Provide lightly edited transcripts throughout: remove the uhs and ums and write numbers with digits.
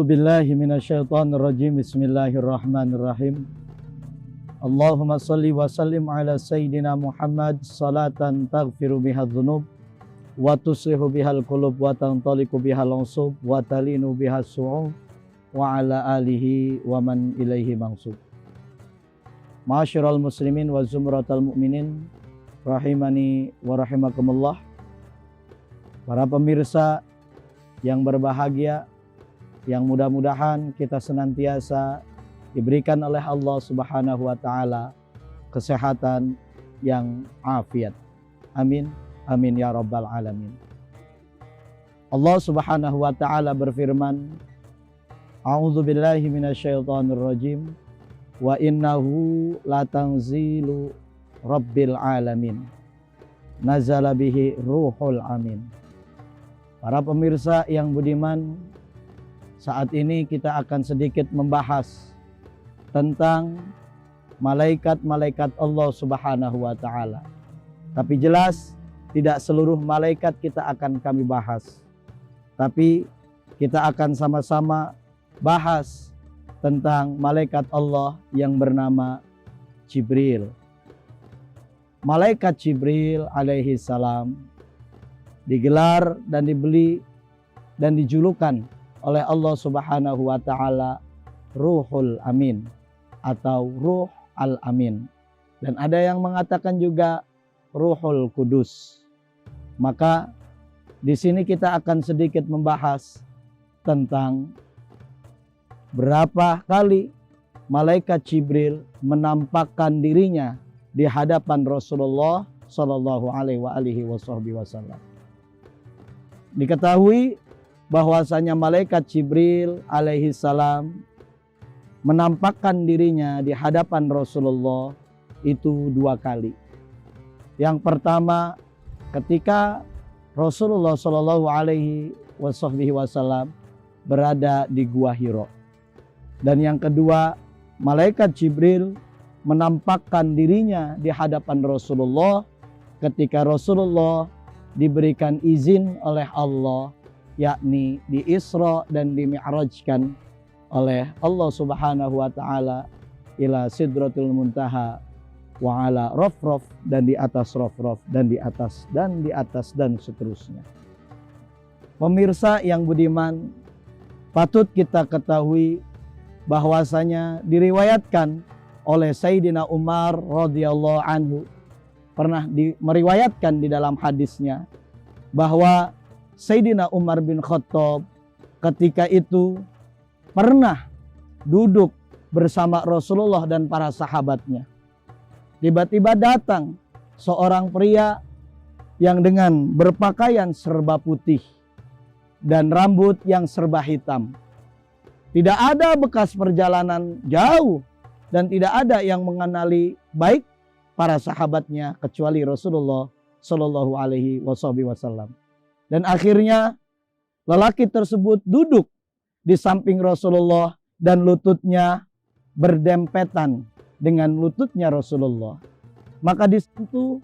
A'udzu billahi minasyaitonir rajim. Bismillahirrahmanirrahim. Allahumma shalli wa sallim ala sayyidina Muhammad salatan taghfiru biha dzunub wa tuslihu bihal qulub wa tantaliqu bihal unsub wa talinu bihas su'ub wa ala alihi wa man ilaihi mansub. Ma'asyiral muslimin wa zumratal mu'minin rahimani wa rahimakumullah. Para pemirsa yang berbahagia, yang mudah-mudahan kita senantiasa diberikan oleh Allah Subhanahu wa taala kesehatan yang afiat. Amin. Amin ya rabbal alamin. Allah Subhanahu wa taala berfirman, A'udzu billahi minasyaitonir rajim. Wa innahu latanzilu rabbil alamin. Nazala bihi ruhul amin. Para pemirsa yang budiman, saat ini kita akan sedikit membahas tentang malaikat-malaikat Allah Subhanahu wa taala. Tapi jelas tidak seluruh malaikat kita akan kami bahas. Tapi kita akan sama-sama bahas tentang malaikat Allah yang bernama Jibril. Malaikat Jibril alaihi salam digelar dan dibeli dan dijulukan oleh Allah Subhanahu wa taala Ruhul Amin atau Ruh Al-Amin. Dan ada yang mengatakan juga Ruhul Kudus. Maka di sini kita akan sedikit membahas tentang berapa kali malaikat Jibril menampakkan dirinya di hadapan Rasulullah Shallallahu Alaihi Wasallam. Diketahui bahwasanya malaikat Jibril alaihi salam menampakkan dirinya di hadapan Rasulullah itu 2 kali. Yang pertama ketika Rasulullah Shallallahu Alaihi Wasallam berada di Gua Hiro. Dan yang kedua, malaikat Jibril menampakkan dirinya di hadapan Rasulullah ketika Rasulullah diberikan izin oleh Allah, yakni di Isra dan di Mi'rajkan oleh Allah Subhanahu wa taala ila Sidratul Muntaha wa ala Rafraf, dan di atas Rafraf, dan di atas dan seterusnya. Pemirsa yang budiman, patut kita ketahui bahwasanya diriwayatkan oleh Sayyidina Umar radhiyallahu anhu, pernah meriwayatkan di dalam hadisnya bahwa Sayyidina Umar bin Khattab ketika itu pernah duduk bersama Rasulullah dan para sahabatnya. Tiba-tiba datang seorang pria yang dengan berpakaian serba putih dan rambut yang serba hitam. Tidak ada bekas perjalanan jauh dan tidak ada yang mengenali baik para sahabatnya kecuali Rasulullah Shallallahu Alaihi Wasallam. Dan akhirnya lelaki tersebut duduk di samping Rasulullah dan lututnya berdempetan dengan lututnya Rasulullah. Maka di situ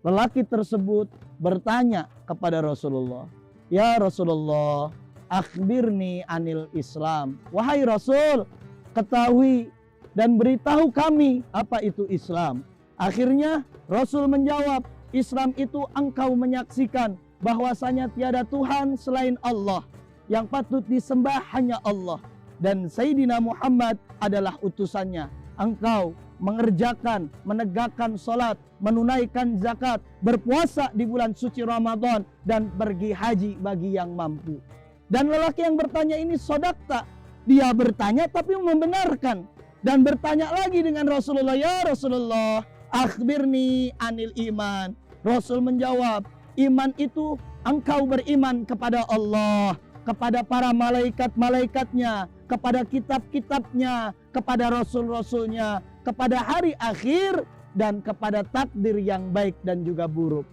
lelaki tersebut bertanya kepada Rasulullah, "Ya Rasulullah, akhbirni anil Islam." Wahai Rasul, ketahui dan beritahu kami apa itu Islam. Akhirnya Rasul menjawab, Islam itu engkau menyaksikan bahwasanya tiada Tuhan selain Allah, yang patut disembah hanya Allah, dan Sayyidina Muhammad adalah utusannya. Engkau mengerjakan, menegakkan salat, menunaikan zakat, berpuasa di bulan suci Ramadan, dan pergi haji bagi yang mampu. Dan lelaki yang bertanya ini sodakta. Dia bertanya tapi membenarkan. Dan bertanya lagi dengan Rasulullah, "Ya Rasulullah, akhbirni anil iman." Rasul menjawab, iman itu engkau beriman kepada Allah, kepada para malaikat-malaikatnya, kepada kitab-kitabnya, kepada rasul-rasulnya, kepada hari akhir, dan kepada takdir yang baik dan juga buruk.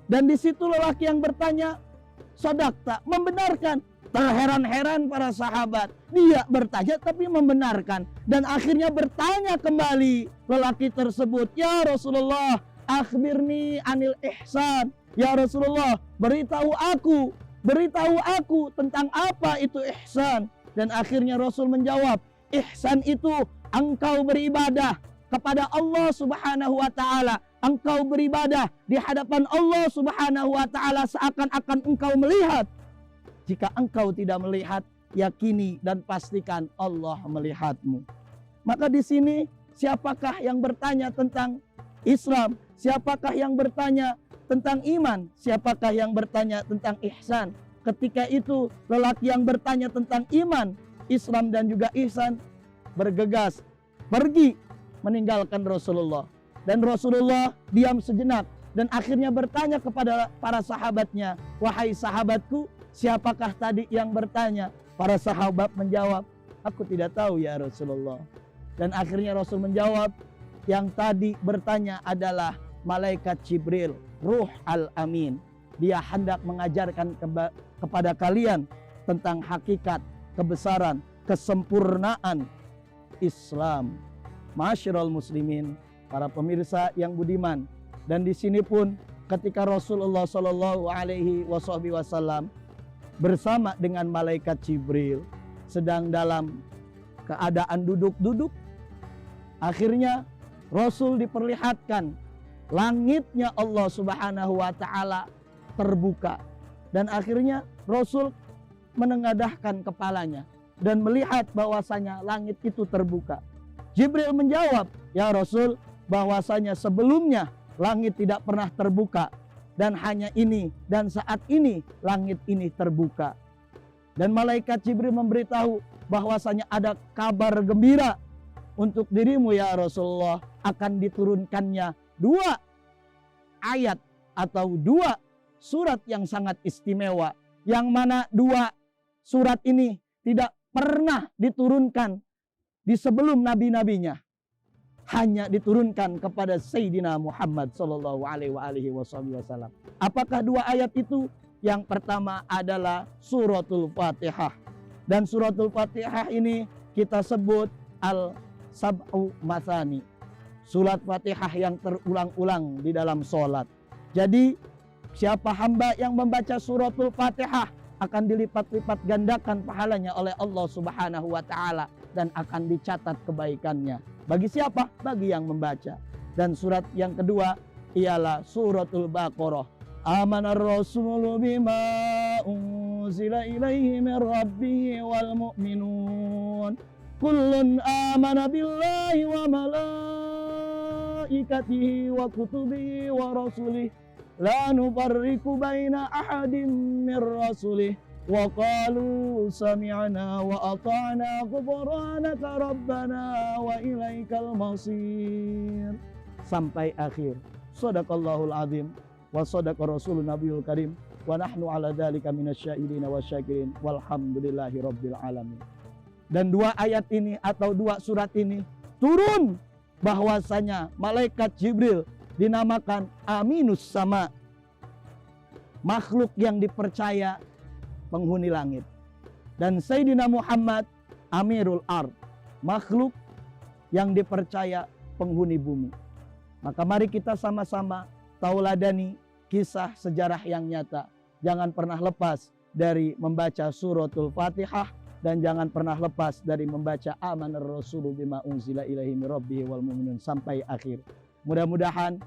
Dan di situ lelaki yang bertanya, sodakta, membenarkan. Terheran-heran para sahabat. Dia bertanya tapi membenarkan. Dan akhirnya bertanya kembali lelaki tersebut, "Ya Rasulullah, akhbirni anil ihsan." Ya Rasulullah, beritahu aku beritahu aku tentang apa itu ihsan. Dan akhirnya Rasul menjawab, ihsan itu engkau beribadah kepada Allah Subhanahu wa taala. Engkau beribadah di hadapan Allah Subhanahu wa taala seakan-akan engkau melihat. Jika engkau tidak melihat, yakini dan pastikan Allah melihatmu. Maka di sini siapakah yang bertanya tentang Islam? Siapakah yang bertanya tentang iman? Siapakah yang bertanya tentang ihsan? Ketika itu lelaki yang bertanya tentang iman, Islam dan juga ihsan bergegas pergi meninggalkan Rasulullah. Dan Rasulullah diam sejenak dan akhirnya bertanya kepada para sahabatnya, wahai sahabatku, siapakah tadi yang bertanya? Para sahabat menjawab, aku tidak tahu ya Rasulullah. Dan akhirnya Rasul menjawab, yang tadi bertanya adalah malaikat Jibril, Ruh Al-Amin. Dia hendak mengajarkan kepada kalian tentang hakikat, kebesaran, kesempurnaan Islam. Ma'asyiral muslimin, para pemirsa yang budiman. Dan di sini pun ketika Rasulullah Shallallahu Alaihi Wasallam bersama dengan malaikat Jibril sedang dalam keadaan duduk-duduk, akhirnya Rasul diperlihatkan langitnya Allah Subhanahu wa taala terbuka. Dan akhirnya Rasul menengadahkan kepalanya dan melihat bahwasanya langit itu terbuka. Jibril menjawab, ya Rasul, bahwasanya sebelumnya langit tidak pernah terbuka dan hanya ini dan saat ini langit ini terbuka. Dan malaikat Jibril memberitahu bahwasanya ada kabar gembira untuk dirimu ya Rasulullah, akan diturunkannya 2 ayat atau 2 surat yang sangat istimewa, yang mana 2 surat ini tidak pernah diturunkan di sebelum nabi-nabinya, hanya diturunkan kepada Sayyidina Muhammad sallallahu alaihi wasallam. Apakah 2 ayat itu? Yang pertama adalah suratul Fatihah. Dan suratul Fatihah ini kita sebut al-sab'u mathani, surat Fatihah yang terulang-ulang di dalam sholat. Jadi siapa hamba yang membaca suratul Fatihah akan dilipat-lipat gandakan pahalanya oleh Allah Subhanahu wa taala dan akan dicatat kebaikannya. Bagi siapa? Bagi yang membaca. Dan surat yang kedua ialah suratul Baqarah. Amanar rasulu bima unzila ilaihi min rabbih wal mu'minun kullun amana billahi wa malaikatihi wa kutubihi wa rasulih la nufarriqu baina ahadin min rasulih wa qalu sami'na wa ata'na ghufranaka rabbana wa ilaikal masir, sampai akhir. Shadaqallahul azim wa shadaqa rasulun nabiyul karim wa nahnu ala dzalika minasyahidin wasyakirin walhamdulillahi rabbil alamin. Dan 2 ayat ini atau 2 surat ini turun bahwasanya malaikat Jibril dinamakan Aminus Sama, makhluk yang dipercaya penghuni langit. Dan Sayyidina Muhammad Amirul Ard, makhluk yang dipercaya penghuni bumi. Maka mari kita sama-sama tauladani kisah sejarah yang nyata. Jangan pernah lepas dari membaca suratul Fatihah dan jangan pernah lepas dari membaca amanar rasulu bima unzila ilaihi min rabbih wal mu'minun sampai akhir. Mudah-mudahan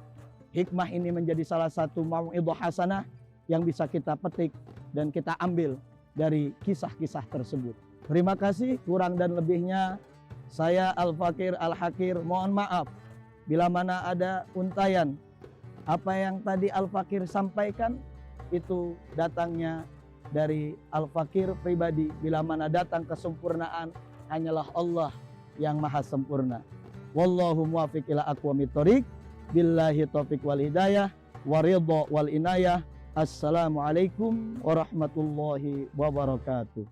hikmah ini menjadi salah satu mau'idhah hasanah yang bisa kita petik dan kita ambil dari kisah-kisah tersebut. Terima kasih, kurang dan lebihnya saya Al-Fakir Al-Hakir mohon maaf bila mana ada untayan. Apa yang tadi Al-Fakir sampaikan itu datangnya dari Al-Fakir pribadi. Bila mana datang kesempurnaan hanyalah Allah yang maha sempurna. Wallahu muwaffiq ila aqwamit thoriq. Billahi taufiq wal hidayah wa ridha wal inayah. Assalamualaikum warahmatullahi wabarakatuh.